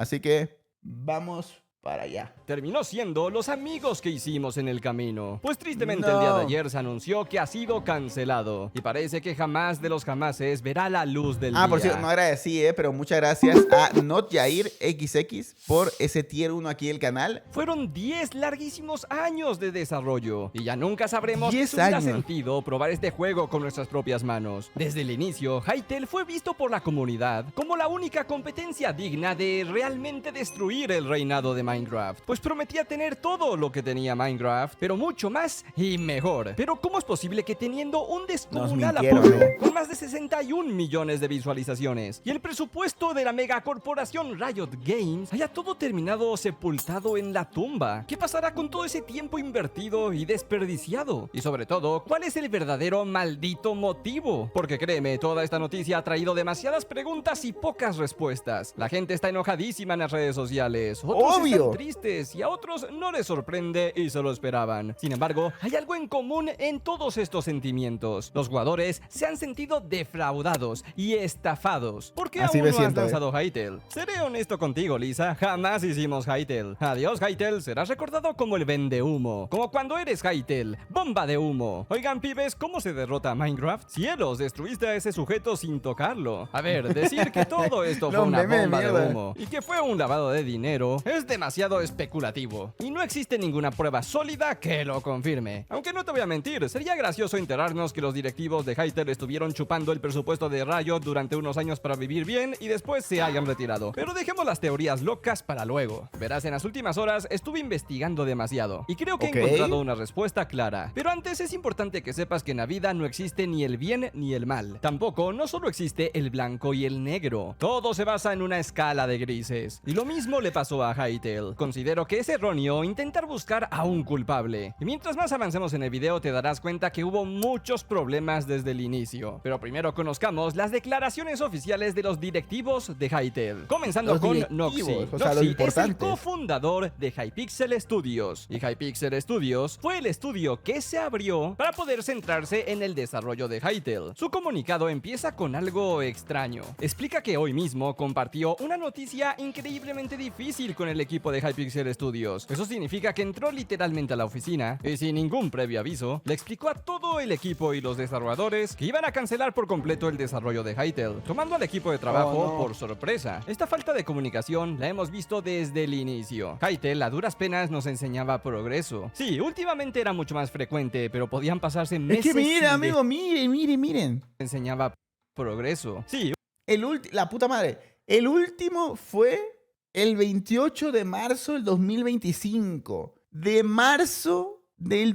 Así que vamos para allá. Terminó siendo los amigos que hicimos en el camino. Pues tristemente el día de No. ayer se anunció que ha sido cancelado. Y parece que jamás de los jamases verá la luz del Ah, día. por cierto, no agradecí, pero muchas gracias a NotJairXX por ese tier 1 aquí del canal. Fueron 10 larguísimos años de desarrollo. Y ya nunca sabremos qué 10 hubiera años. sentido probar este juego con nuestras propias manos. Desde el inicio, Hytale fue visto por la comunidad como la única competencia digna de realmente destruir el reinado de Minecraft. Pues prometía tener todo lo que tenía Minecraft, pero mucho más y mejor. Pero ¿cómo es posible que teniendo un descomunal mintieron, apoyo, ¿eh? con más de 61 millones de visualizaciones y el presupuesto de la megacorporación Riot Games, haya todo terminado sepultado en la tumba? ¿Qué pasará con todo ese tiempo invertido y desperdiciado? Y sobre todo, ¿cuál es el verdadero maldito motivo? Porque créeme, toda esta noticia ha traído demasiadas preguntas y pocas respuestas. La gente está enojadísima en las redes sociales. Otros Obvio. están tristes y a otros no les sorprende y se lo esperaban. Sin embargo, hay algo en común en todos estos sentimientos. Los jugadores se han sentido defraudados y estafados. ¿Por qué Así aún me no siento, has lanzado Hytale? Seré honesto contigo, Lisa. Jamás hicimos Hytale. Adiós, Hytale. Serás recordado como el vendehumo. Como cuando eres Hytale. Bomba de humo. Oigan, pibes, ¿cómo se derrota Minecraft? Cielos, destruiste a ese sujeto sin tocarlo. A ver, decir que todo esto fue Los una memes de bomba de mierda. humo y que fue un lavado de dinero es demasiado especulativo. Y no existe ninguna prueba sólida que lo confirme. Aunque no te voy a mentir, sería gracioso enterarnos que los directivos de Hytale estuvieron chupando el presupuesto de Riot durante unos años para vivir bien y después se hayan retirado. Pero dejemos las teorías locas para luego. Verás, en las últimas horas estuve investigando demasiado y creo que Ok. he encontrado una respuesta clara. Pero antes es importante que sepas que en la vida no existe ni el bien ni el mal. Tampoco no solo existe el blanco y el negro. Todo se basa en una escala de grises. Y lo mismo le pasó a Hytale. Considero que es erróneo intentar buscar a un culpable. Y mientras más avancemos en el video te darás cuenta que hubo muchos problemas desde el inicio. Pero primero conozcamos las declaraciones oficiales de los directivos de Hytale. Comenzando Los con directivos, Noxy. o sea, los Noxy es el importantes. cofundador de Hypixel Studios. Y Hypixel Studios fue el estudio que se abrió para poder centrarse en el desarrollo de Hytale. Su comunicado empieza con algo extraño. Explica que hoy mismo compartió una noticia increíblemente difícil con el equipo de Hypixel Studios. Eso significa que entró literalmente a la oficina y sin ningún previo aviso, le explicó a todo el equipo y los desarrolladores que iban a cancelar por completo el desarrollo de Hytale, tomando al equipo de trabajo Oh, no. por sorpresa. Esta falta de comunicación la hemos visto desde el inicio. Hytale a duras penas nos enseñaba progreso. Sí, últimamente era mucho más frecuente, pero podían pasarse Es meses que miren, sin amigo, miren. enseñaba progreso. Sí, La puta madre. El último fue el 28 de marzo del 2025. De marzo del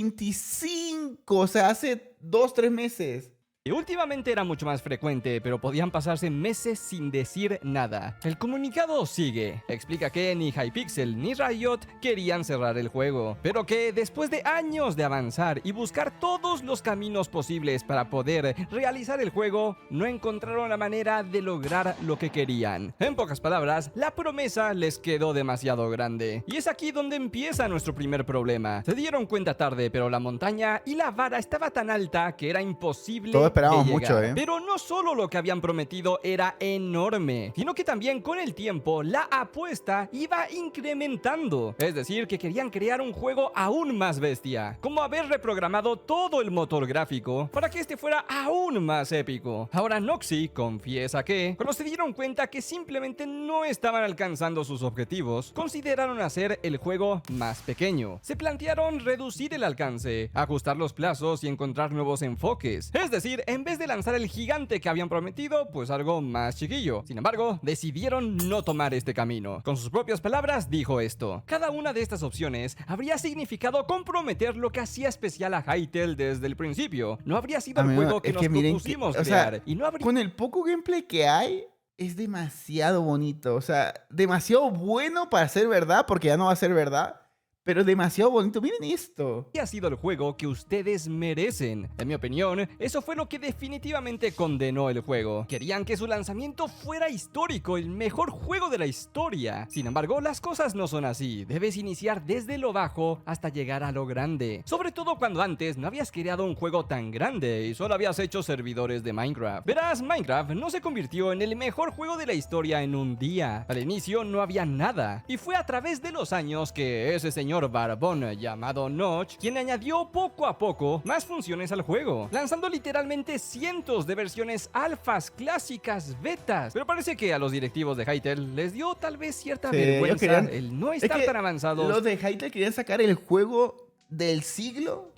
2025. O sea, hace 2-3 meses. y últimamente era mucho más frecuente, pero podían pasarse meses sin decir nada. El comunicado sigue. Explica que ni Hypixel ni Riot querían cerrar el juego, pero que después de años de avanzar y buscar todos los caminos posibles para poder realizar el juego, no encontraron la manera de lograr lo que querían. En pocas palabras, la promesa les quedó demasiado grande. Y es aquí donde empieza nuestro primer problema. Se dieron cuenta tarde, pero la montaña y la vara estaba tan alta que era imposible Todos esperábamos de llegar. mucho, ¿eh? Pero no solo lo que habían prometido era enorme, sino que también con el tiempo la apuesta iba incrementando. Es decir, que querían crear un juego aún más bestia, como haber reprogramado todo el motor gráfico para que este fuera aún más épico. Ahora Noxy confiesa que, cuando se dieron cuenta que simplemente no estaban alcanzando sus objetivos, consideraron hacer el juego más pequeño. Se plantearon reducir el alcance, ajustar los plazos y encontrar nuevos enfoques. Es decir, en vez de lanzar el gigante que habían prometido, pues algo más chiquillo. Sin embargo, decidieron no tomar este camino. Con sus propias palabras dijo esto: cada una de estas opciones habría significado comprometer lo que hacía especial a Hytale desde el principio. No habría sido el Amigo, juego que es nos que miren propusimos o sea, crear, y no habría con el poco gameplay que hay, es demasiado bonito. O sea, demasiado bueno para ser verdad, porque ya no va a ser verdad. pero demasiado bonito. Miren esto. Ha sido el juego que ustedes merecen. En mi opinión, eso fue lo que definitivamente condenó el juego. Querían que su lanzamiento fuera histórico, el mejor juego de la historia. Sin embargo, las cosas no son así. Debes iniciar desde lo bajo hasta llegar a lo grande. Sobre todo cuando antes no habías creado un juego tan grande y solo habías hecho servidores de Minecraft. Verás, Minecraft no se convirtió en el mejor juego de la historia en un día. Al inicio no había nada. Y fue a través de los años que ese señor barbón llamado Notch, quien añadió poco a poco más funciones al juego, lanzando literalmente cientos de versiones alfas, clásicas, betas. Pero parece que a los directivos de Hytale les dio tal vez cierta vergüenza el no estar tan avanzados. Los de Hytale querían sacar el juego del siglo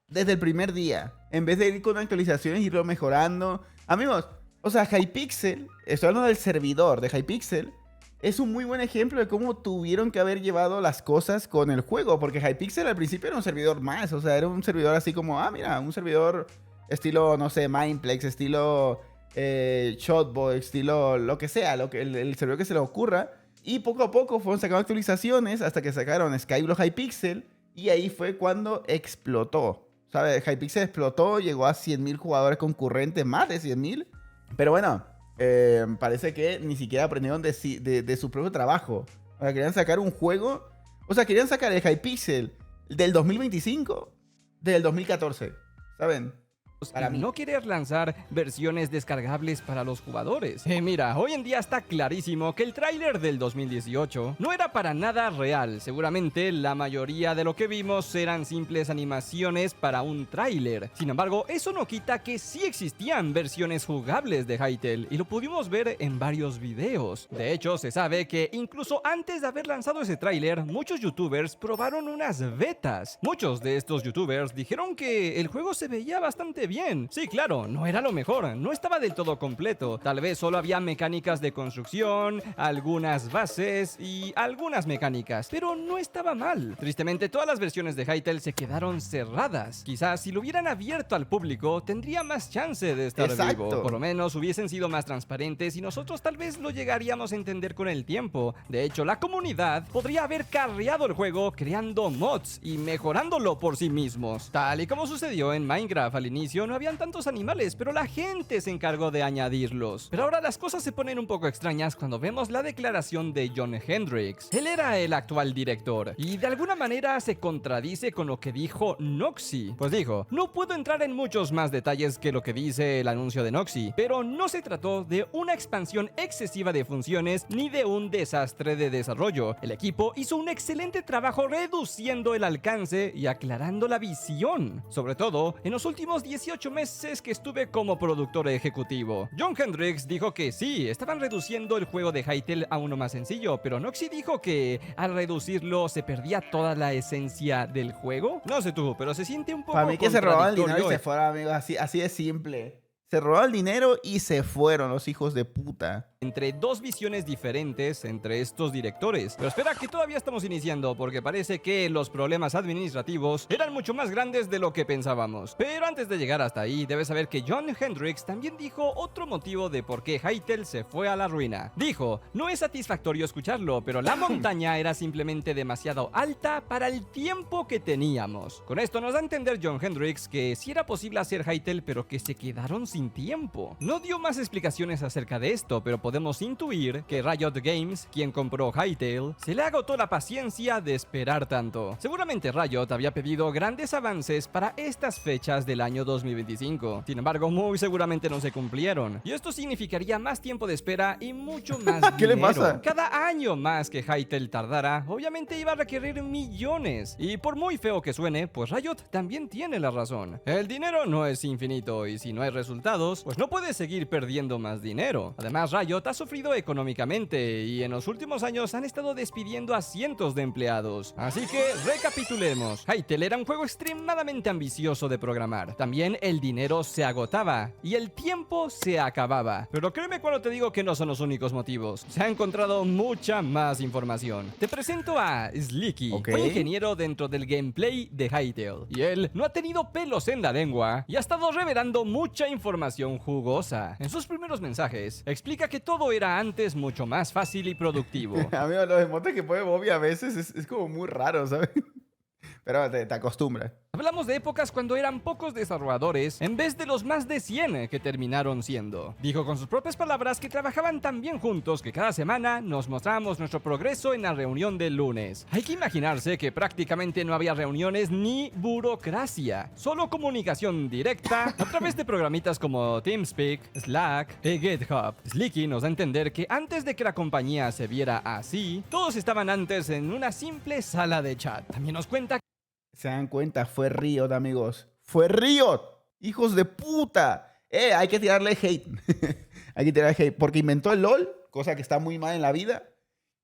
desde el primer día, en vez de ir con actualizaciones y irlo mejorando. Amigos, o sea, Hypixel, estoy hablando del servidor de Hypixel, es un muy buen ejemplo de cómo tuvieron que haber llevado las cosas con el juego. Porque Hypixel al principio era un servidor más. O sea, era un servidor así como, mira, un servidor estilo, no sé, Mineplex, estilo Shotboy, estilo lo que sea, el servidor que se le ocurra. Y poco a poco fueron sacando actualizaciones hasta que sacaron Skyblock Hypixel. Y ahí fue cuando explotó. ¿Sabes? Hypixel explotó, llegó a 100.000 jugadores concurrentes, más de 100.000. Pero bueno, parece que ni siquiera aprendieron de su propio trabajo. O sea, querían sacar un juego. O sea, querían sacar el Hypixel del 2025 del 2014. ¿Saben? Para no querer lanzar versiones descargables para los jugadores. Mira, hoy en día está clarísimo que el tráiler del 2018 no era para nada real. Seguramente la mayoría de lo que vimos eran simples animaciones para un tráiler. Sin embargo, eso no quita que sí existían versiones jugables de Hytale y lo pudimos ver en varios videos. De hecho, se sabe que incluso antes de haber lanzado ese tráiler, muchos youtubers probaron unas betas. Muchos de estos youtubers dijeron que el juego se veía bastante bien. Sí, claro, no era lo mejor, no estaba del todo completo. Tal vez solo había mecánicas de construcción, algunas bases y algunas mecánicas, pero no estaba mal. Tristemente, todas las versiones de Hytale se quedaron cerradas. Quizás si lo hubieran abierto al público, tendría más chance de estar vivo. Por lo menos hubiesen sido más transparentes y nosotros tal vez lo llegaríamos a entender con el tiempo. De hecho, la comunidad podría haber carreado el juego creando mods y mejorándolo por sí mismos. Tal y como sucedió en Minecraft al inicio, no habían tantos animales, pero la gente se encargó de añadirlos. Pero ahora las cosas se ponen un poco extrañas cuando vemos la declaración de John Hendricks. Él era el actual director y de alguna manera se contradice con lo que dijo Noxy. Pues dijo, no puedo entrar en muchos más detalles que lo que dice el anuncio de Noxy, pero no se trató de una expansión excesiva de funciones ni de un desastre de desarrollo. El equipo hizo un excelente trabajo reduciendo el alcance y aclarando la visión, sobre todo en los últimos 18 meses que estuve como productor ejecutivo. John Hendricks dijo que sí, estaban reduciendo el juego de Hytale a uno más sencillo, pero Noxy dijo que al reducirlo se perdía toda la esencia del juego. No sé tú, pero se siente un poco para mí que se robaron el dinero y se fueron, amigos, así de simple. Se robaron el dinero y se fueron los hijos de puta. Entre dos visiones diferentes entre estos directores. Pero espera, que todavía estamos iniciando, porque parece que los problemas administrativos eran mucho más grandes de lo que pensábamos. Pero antes de llegar hasta ahí, debes saber que John Hendricks también dijo otro motivo de por qué Hytale se fue a la ruina. Dijo, no es satisfactorio escucharlo, pero la montaña era simplemente demasiado alta para el tiempo que teníamos. Con esto nos da a entender John Hendricks que sí era posible hacer Hytale, pero que se quedaron sin tiempo. No dio más explicaciones acerca de esto, pero podemos intuir que Riot Games, quien compró Hytale, se le agotó la paciencia de esperar tanto. Seguramente Riot había pedido grandes avances para estas fechas del año 2025. Sin embargo, muy seguramente no se cumplieron. Y esto significaría más tiempo de espera y mucho más dinero. ¿Qué le pasa? Cada año más que Hytale tardara, obviamente iba a requerir millones. Y por muy feo que suene, pues Riot también tiene la razón. El dinero no es infinito y si no hay resultados, pues no puedes seguir perdiendo más dinero. Además, Riot ha sufrido económicamente y en los últimos años han estado despidiendo a cientos de empleados. Así que recapitulemos. Hytale era un juego extremadamente ambicioso de programar. También el dinero se agotaba y el tiempo se acababa. Pero créeme cuando te digo que no son los únicos motivos. Se ha encontrado mucha más información. Te presento a Slicky. Fue ingeniero dentro del gameplay de Hytale y él no ha tenido pelos en la lengua y ha estado revelando mucha información jugosa. En sus primeros mensajes explica que todo era antes mucho más fácil y productivo. Amigo, los emotes que pone Bobby a veces es como muy raro, ¿sabes? Pero te acostumbras. Hablamos de épocas cuando eran pocos desarrolladores en vez de los más de 100 que terminaron siendo. Dijo con sus propias palabras que trabajaban tan bien juntos que cada semana nos mostrábamos nuestro progreso en la reunión del lunes. Hay que imaginarse que prácticamente no había reuniones ni burocracia, solo comunicación directa a través de programitas como TeamSpeak, Slack y GitHub. Slicky nos da a entender que antes de que la compañía se viera así, todos estaban antes en una simple sala de chat. También nos cuenta Se dan cuenta, fue Riot, amigos. ¡Fue Riot! ¡Hijos de puta! Hay que tirarle hate. Hay que tirarle hate. Porque inventó el LOL, cosa que está muy mal en la vida.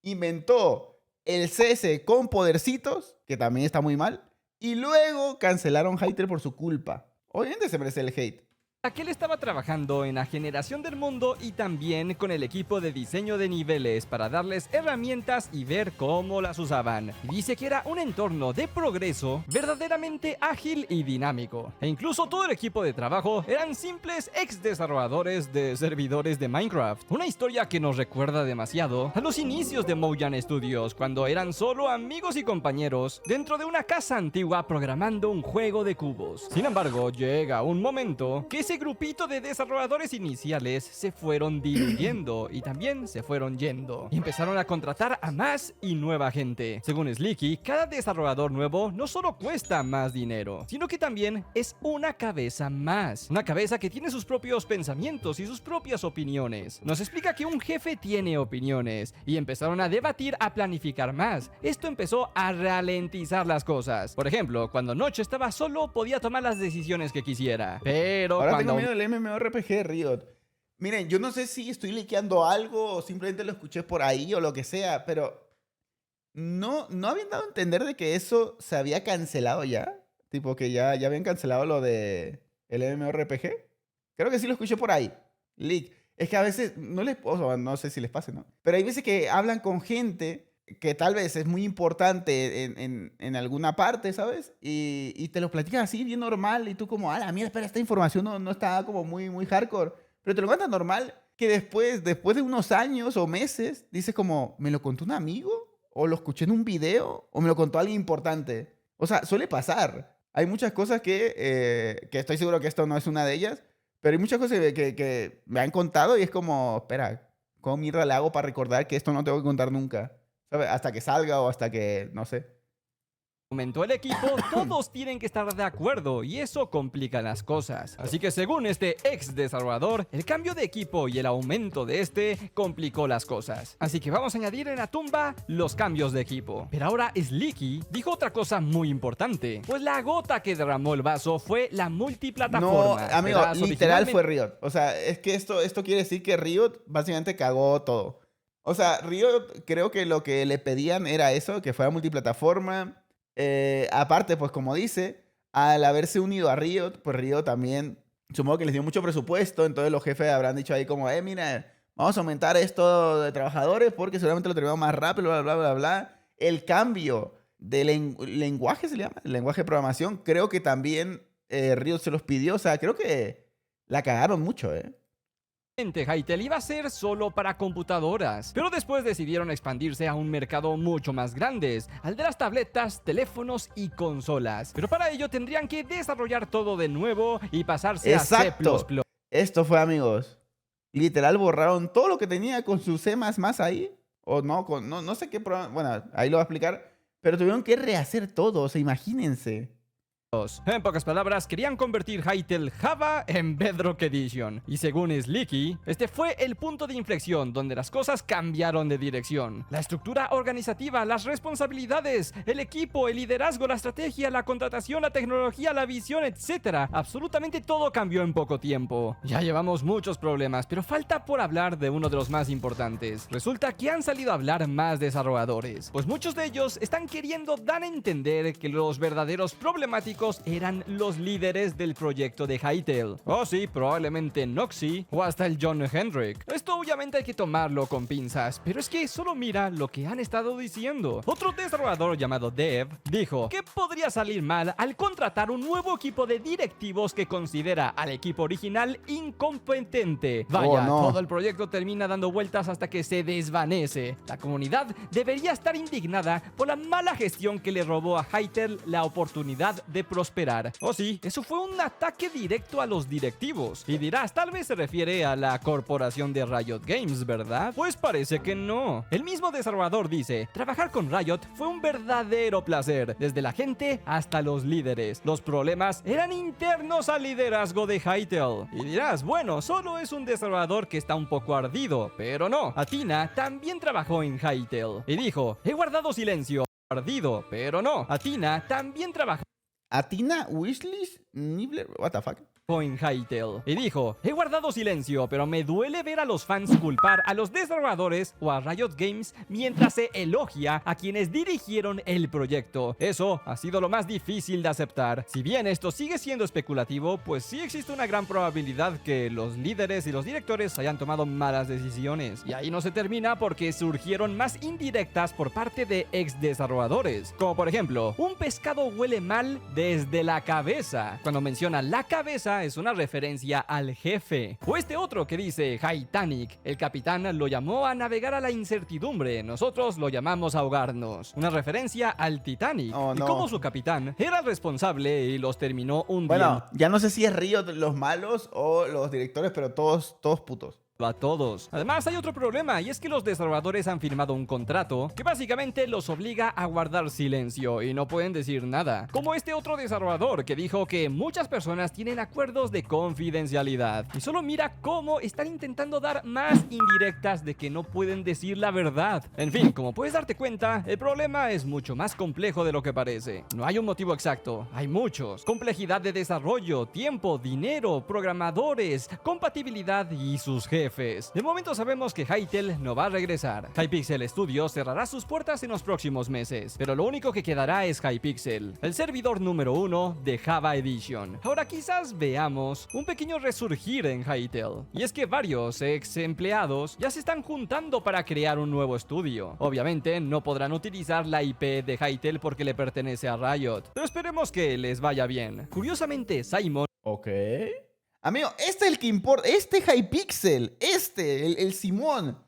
Inventó el CS con podercitos, que también está muy mal. Y luego cancelaron Hytale por su culpa. Obviamente se merece el hate. que él estaba trabajando en la generación del mundo y también con el equipo de diseño de niveles para darles herramientas y ver cómo las usaban. Dice que era un entorno de progreso verdaderamente ágil y dinámico. E incluso todo el equipo de trabajo eran simples ex desarrolladores de servidores de Minecraft. Una historia que nos recuerda demasiado a los inicios de Mojang Studios, cuando eran solo amigos y compañeros dentro de una casa antigua programando un juego de cubos. Sin embargo, llega un momento que ese grupito de desarrolladores iniciales se fueron diluyendo y también se fueron yendo y empezaron a contratar a más y nueva gente. Según Slicky, cada desarrollador nuevo no solo cuesta más dinero, sino que también es una cabeza más. Una cabeza que tiene sus propios pensamientos y sus propias opiniones. Nos explica que un jefe tiene opiniones y empezaron a debatir, a planificar más. Esto empezó a ralentizar las cosas. Por ejemplo, cuando Notch estaba solo podía tomar las decisiones que quisiera, pero ahora cuando tengo miedo del MMORPG de Riot. Miren, yo no sé si estoy liqueando algo o simplemente lo escuché por ahí o lo que sea, pero no habían dado a entender de que eso se había cancelado ya. Tipo que ya habían cancelado lo de el MMORPG. Creo que sí lo escuché por ahí. Leak. Es que a veces no sé si les pase, ¿no? Pero hay veces que hablan con gente que tal vez es muy importante en alguna parte, ¿sabes? Y te lo platican así, bien normal, y tú como, la mierda, espera, esta información no está como muy hardcore. Pero te lo cuentan normal, que después de unos años o meses, dices como, ¿me lo contó un amigo? ¿O lo escuché en un video? ¿O me lo contó alguien importante? O sea, suele pasar. Hay muchas cosas que estoy seguro que esto no es una de ellas, pero hay muchas cosas que me han contado y es como, espera, ¿cómo mierda le hago para recordar que esto no tengo que contar nunca? ¿Sabes? Hasta que salga o hasta que, no sé. aumentó el equipo, todos tienen que estar de acuerdo y eso complica las cosas. Así que según este ex desarrollador, el cambio de equipo y el aumento de este complicó las cosas. Así que vamos a añadir en la tumba los cambios de equipo. Pero ahora Slicky dijo otra cosa muy importante, pues la gota que derramó el vaso fue la multiplataforma. No, amigo, literal fue Riot. O sea, es que esto quiere decir que Riot básicamente cagó todo. O sea, Riot creo que lo que le pedían era eso, que fuera multiplataforma. Aparte, pues como dice, al haberse unido a Riot, pues Riot también, supongo que les dio mucho presupuesto, entonces los jefes habrán dicho ahí como, mira, vamos a aumentar esto de trabajadores porque seguramente lo terminamos más rápido, bla, bla, bla, bla. El cambio de lenguaje, se le llama, el lenguaje de programación, creo que también Riot se los pidió, o sea, creo que la cagaron mucho, Hytale iba a ser solo para computadoras, pero después decidieron expandirse a un mercado mucho más grande, al de las tabletas, teléfonos y consolas. Pero para ello tendrían que desarrollar todo de nuevo y pasarse Exacto. a C++. Esto fue, amigos, literal borraron todo lo que tenía con su C++ ahí, o no sé qué programa, bueno, ahí lo voy a explicar, pero tuvieron que rehacer todo, o sea, imagínense. En pocas palabras, querían convertir Hytale Java en Bedrock Edition. Y según Slicky, este fue el punto de inflexión donde las cosas cambiaron de dirección. La estructura organizativa, las responsabilidades, el equipo, el liderazgo, la estrategia, la contratación, la tecnología, la visión, etc. Absolutamente todo cambió en poco tiempo. Ya llevamos muchos problemas, pero falta por hablar de uno de los más importantes. Resulta que han salido a hablar más desarrolladores, pues muchos de ellos están queriendo dar a entender que los verdaderos problemáticos pocos eran los líderes del proyecto de Hytale. Oh sí, probablemente Noxy o hasta el John Hendrick. Esto obviamente hay que tomarlo con pinzas, pero es que solo mira lo que han estado diciendo. Otro desarrollador llamado Dev dijo que podría salir mal al contratar un nuevo equipo de directivos que considera al equipo original incompetente. Vaya, no. todo el proyecto termina dando vueltas hasta que se desvanece. La comunidad debería estar indignada por la mala gestión que le robó a Hytale la oportunidad de prosperar. Oh sí, eso fue un ataque directo a los directivos. Y dirás, tal vez se refiere a la corporación de Riot Games, ¿verdad? Pues parece que no. El mismo desarrollador dice, trabajar con Riot fue un verdadero placer, desde la gente hasta los líderes. Los problemas eran internos al liderazgo de Hytale. Y dirás, bueno, solo es un desarrollador que está un poco ardido, pero no. Athena también trabajó en Hytale y dijo, he guardado silencio. Ardido, pero no. Athena también trabajó ¿Athena Wishlist? Nibbler? What the fuck? en Hytale y dijo, he guardado silencio, pero me duele ver a los fans culpar a los desarrolladores o a Riot Games mientras se elogia a quienes dirigieron el proyecto. Eso ha sido lo más difícil de aceptar. Si bien esto sigue siendo especulativo, pues sí existe una gran probabilidad que los líderes y los directores hayan tomado malas decisiones. Y ahí no se termina, porque surgieron más indirectas por parte de ex desarrolladores, como por ejemplo, un pescado huele mal desde la cabeza. Cuando menciona la cabeza es una referencia al jefe. O este otro que dice Titanic, el capitán lo llamó a navegar a la incertidumbre, nosotros lo llamamos a ahogarnos. Una referencia al Titanic. Oh, y no. cómo su capitán era el responsable y los terminó hundiendo. Bueno, ya no sé si es Riot los malos o los directores, pero todos putos. A todos. Además, hay otro problema, y es que los desarrolladores han firmado un contrato que básicamente los obliga a guardar silencio y no pueden decir nada. Como este otro desarrollador que dijo que muchas personas tienen acuerdos de confidencialidad y solo mira cómo están intentando dar más indirectas de que no pueden decir la verdad. En fin, como puedes darte cuenta, el problema es mucho más complejo de lo que parece. No hay un motivo exacto, hay muchos. Complejidad de desarrollo, tiempo, dinero, programadores, compatibilidad y sus jefes. De momento sabemos que Hytale no va a regresar. Hypixel Studios cerrará sus puertas en los próximos meses, pero lo único que quedará es Hypixel, el servidor número 1 de Java Edition. Ahora quizás veamos un pequeño resurgir en Hytale, y es que varios ex empleados ya se están juntando para crear un nuevo estudio. Obviamente no podrán utilizar la IP de Hytale porque le pertenece a Riot, pero esperemos que les vaya bien. Curiosamente, Simon Ok. Amigo, este es el que importa. Este Hypixel. El Simón.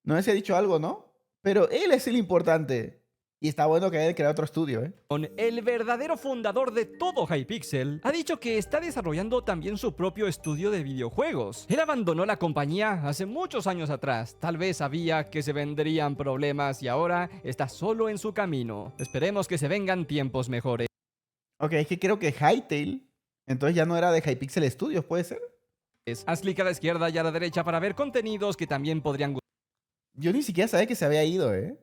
No sé si ha dicho algo, ¿no? Pero él es el importante. Y está bueno que haya creado otro estudio, ¿eh? el verdadero fundador de todo Hypixel, ha dicho que está desarrollando también su propio estudio de videojuegos. Él abandonó la compañía hace muchos años atrás. Tal vez sabía que se vendrían problemas y ahora está solo en su camino. Esperemos que se vengan tiempos mejores. Ok, es que creo que Hytale entonces ya no era de Hypixel Studios, ¿puede ser? Haz clic a la izquierda y a la derecha para ver contenidos que también podrían gustar. Yo ni siquiera sabía que se había ido, ¿eh?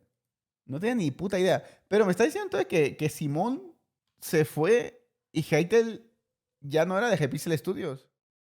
No tenía ni puta idea. Pero me está diciendo entonces que Simón se fue y Hytale ya no era de Hypixel Studios.